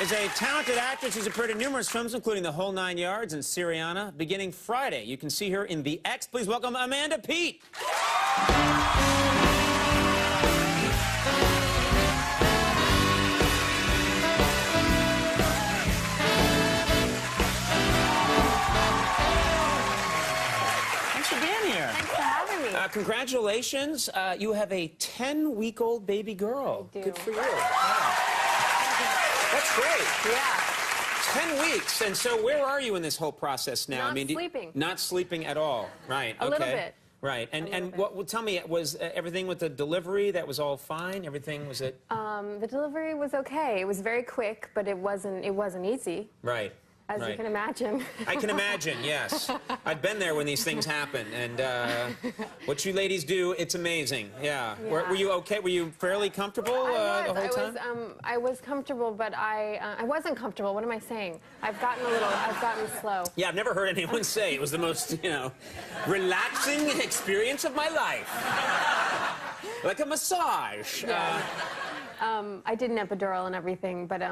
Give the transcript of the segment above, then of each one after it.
is a talented actress who's appeared in numerous films, including The Whole Nine Yards and Syriana. Beginning Friday, you can see her in The X. Please welcome Amanda Peet. Thanks for being here. Thanks for having me. Congratulations. You have a 10-week-old baby girl. I do. Good for you. Wow. That's great. Yeah. 10 weeks. And so where are you in this whole process now? Not sleeping. Not sleeping at all. Right. A okay. little bit. Right. And what? Well, tell me, was everything with the delivery, that was all fine? Everything, was it? The delivery was okay. It was very quick, but it wasn't easy. Right. As you can imagine. I can imagine, yes. I've been there when these things happen, and what you ladies do, it's amazing. Yeah. Were you okay? Were you fairly comfortable the whole time? I was comfortable, but I wasn't comfortable. What am I saying? I've gotten slow. Yeah, I've never heard anyone say it was the most, relaxing experience of my life. Like a massage. Yeah. I did an epidural and everything, but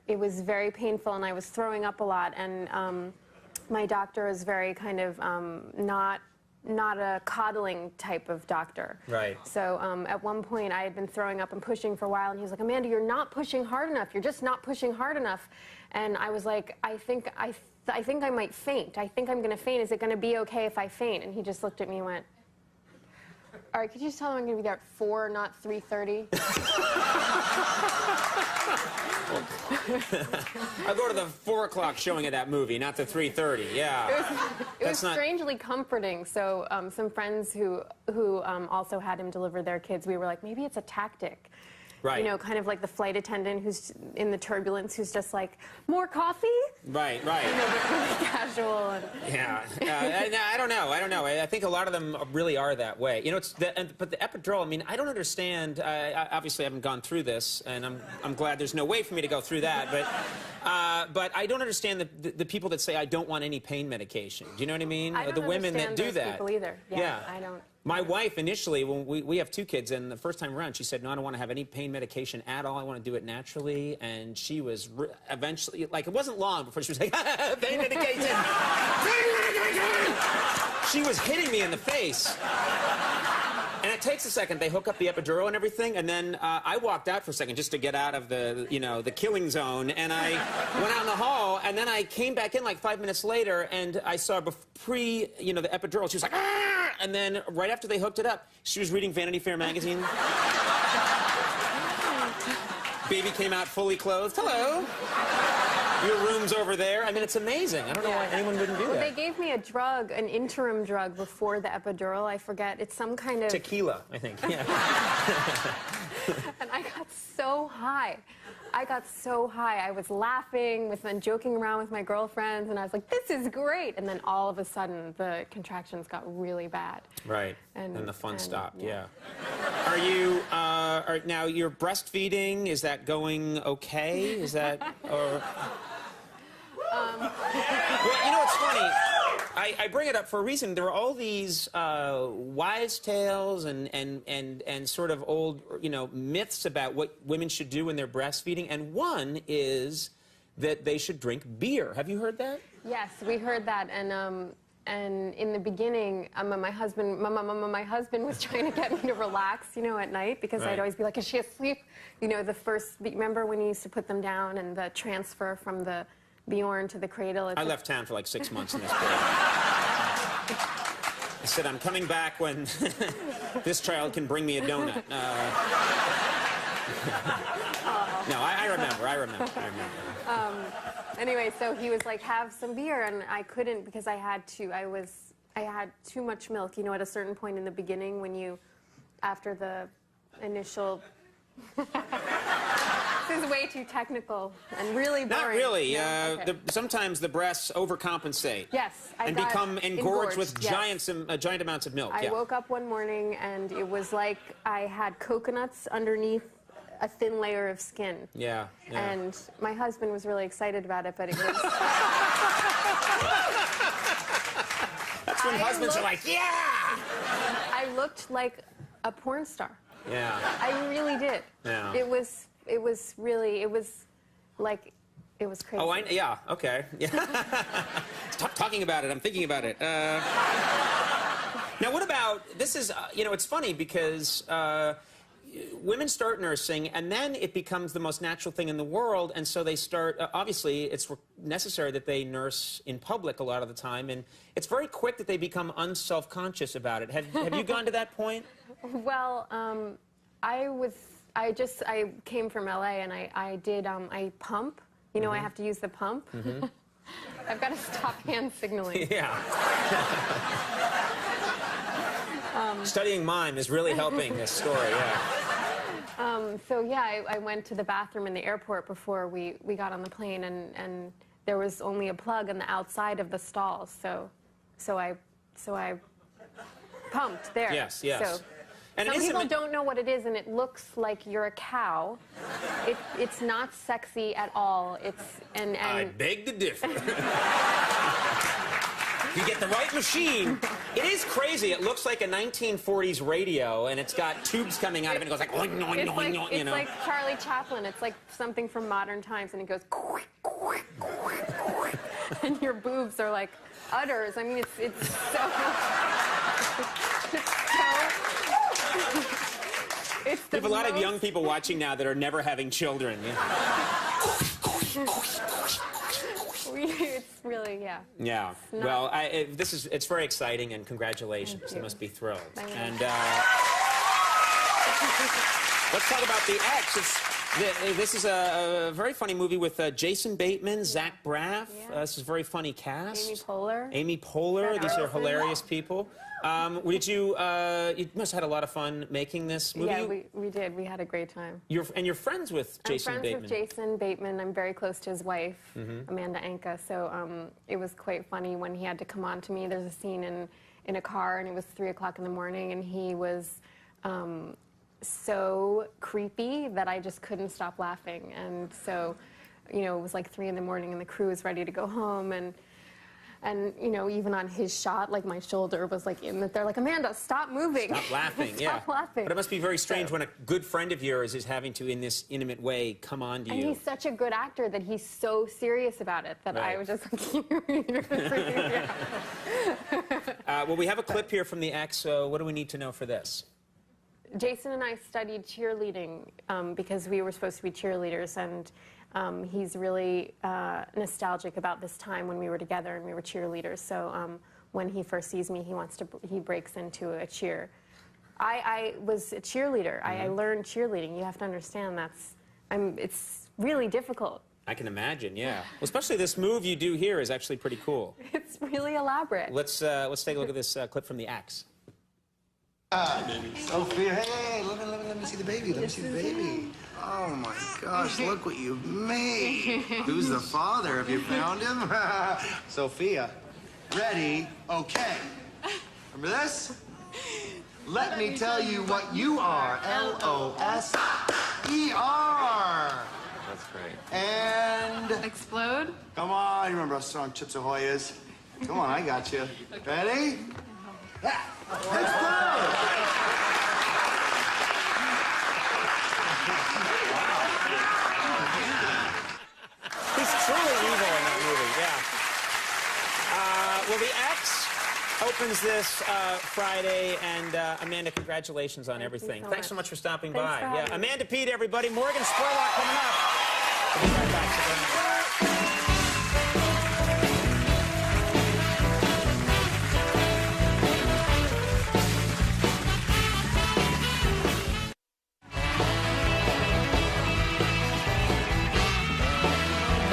it was very painful, and I was throwing up a lot. And my doctor is very kind of not a coddling type of doctor. Right. So at one point, I had been throwing up and pushing for a while, and he was like, "Amanda, you're not pushing hard enough. You're just not pushing hard enough." And I was like, I think I might faint. I think I'm going to faint. Is it going to be okay if I faint? And he just looked at me and went, "All right, could you just tell him I'm going to be there at 4, not 3:30? I'll go to the 4 o'clock showing of that movie, not the 3:30. Yeah. It was strangely comforting. So some friends who also had him deliver their kids, we were like, maybe it's a tactic. Right. You know, kind of like the flight attendant who's in the turbulence, who's just like, more coffee? Right, right. You know, but really casual. And yeah. I don't know. I think a lot of them really are that way. You know, but the epidural, I mean, I don't understand. I obviously haven't gone through this, and I'm glad there's no way for me to go through that. But I don't understand the people that say, I don't want any pain medication. Do you know what I mean? I don't the women that do those that. people either. Yeah, I don't. My wife, initially, when we have 2 kids, and the first time around, she said, no, I don't want to have any pain medication at all. I want to do it naturally. And she was eventually, like, it wasn't long before she was like, pain medication! Pain medication! She was hitting me in the face. And it takes a second. They hook up the epidural and everything, and then I walked out for a second just to get out of the, the killing zone, and I went out in the hall, and then I came back in like 5 minutes later, and I saw the epidural. She was like, ah! And then right after they hooked it up, she was reading Vanity Fair magazine. Baby came out fully clothed. Hello. Your room's over there. I mean, it's amazing. I don't know why anyone wouldn't do that. They gave me a drug, an interim drug, before the epidural. I forget. It's some kind of... Tequila, I think. Yeah. And I got so high. I was laughing and joking around with my girlfriends, and I was like, this is great. And then all of a sudden, the contractions got really bad. Right. And the fun stopped, yeah. Are you, now you're breastfeeding, is that going okay? Is that, or... Well, you know what's funny? I bring it up for a reason. There are all these wives' tales and sort of old, myths about what women should do when they're breastfeeding. And one is that they should drink beer. Have you heard that? Yes, we heard that. And in the beginning, my husband was trying to get me to relax, at night, because I'd always be like, is she asleep? Remember when you used to put them down and the transfer from the Bjorn to the cradle? I left town for like 6 months in this period. I said, I'm coming back when this child can bring me a donut. No, I remember. Anyway, so he was like, have some beer, and I couldn't because I had too much milk. At a certain point in the beginning when after the initial... This is way too technical and really boring. Not really. No? Okay. Sometimes the breasts overcompensate. Yes. And become engorged with giant amounts of milk. I woke up one morning and it was like I had coconuts underneath a thin layer of skin. Yeah. And my husband was really excited about it, but it was... That's when husbands are like, yeah! I looked like a porn star. Yeah. I really did. Yeah. It was like, it was crazy. Oh, yeah, okay. Yeah. Talking about it, I'm thinking about it. Now, what about, this is, you know, it's funny because women start nursing, and then it becomes the most natural thing in the world, and so they start, obviously, it's necessary that they nurse in public a lot of the time, and it's very quick that they become unself-conscious about it. Have you gone to that point? Well, I came from LA, and I did, I pump. You know, I have to use the pump. I've got to stop hand signaling. Yeah. Studying mime is really helping this story, yeah. So, yeah, I went to the bathroom in the airport before we got on the plane, and there was only a plug on the outside of the stalls, so I pumped there. Yes, yes. So, and some people don't know what it is, and it looks like you're a cow. It's not sexy at all. I beg to differ. You get the right machine. It is crazy. It looks like a 1940s radio, and it's got tubes coming out of it, and it goes like, oing, oing, oing, oing, you know. It's like Charlie Chaplin. It's like something from modern times, and it goes, and your boobs are like udders. I mean, it's so... We have a lot of young people watching now that are never having children. You know? It's really, yeah. Yeah. Well, it's very exciting, and congratulations. You must be thrilled. And let's talk about The X. This is a very funny movie with Jason Bateman, Zach Braff. Yeah. This is a very funny cast. Amy Poehler. Poehler. These are hilarious people. You must have had a lot of fun making this movie. Yeah, we did. We had a great time. You're friends with Jason Bateman. I'm friends with Jason Bateman. I'm very close to his wife, Amanda Anka. So it was quite funny when he had to come on to me. There's a scene in a car, and it was 3 o'clock in the morning, and he was so creepy that I just couldn't stop laughing. And so, you know, it was like 3 in the morning, and the crew was ready to go home, and you know, even on his shot, like my shoulder was like in that. They're like, Amanda, stop moving. Stop laughing, Stop laughing. But it must be very strange when a good friend of yours is having to, in this intimate way, come on to you. And he's such a good actor that he's so serious about it that I was just like, well, we have a clip here from The X, so what do we need to know for this? Jason and I studied cheerleading because we were supposed to be cheerleaders, and he's really nostalgic about this time when we were together and we were cheerleaders. So when he first sees me, he breaks into a cheer. I was a cheerleader. I learned cheerleading. You have to understand it's really difficult. I can imagine, yeah. Well, especially this move you do here is actually pretty cool. It's really elaborate. Let's take a look at this clip from The X. Sophia, hey, let me see the baby. Let me see the baby. Oh my gosh, look what you've made. Who's the father? Have you found him? Sophia, ready, okay. Remember this? Let me tell you what you are. L-O-S-E-R. That's great. And... Explode? Come on, you remember how strong Chips Ahoy is? Come on, I got you. Ready? Explode! He's truly evil in that movie, yeah. Well, The X opens this Friday, and Amanda, congratulations on everything. Thanks so much for stopping by. Thanks for having me. Amanda Peet, everybody. Morgan Spurlock coming up. We'll be right back.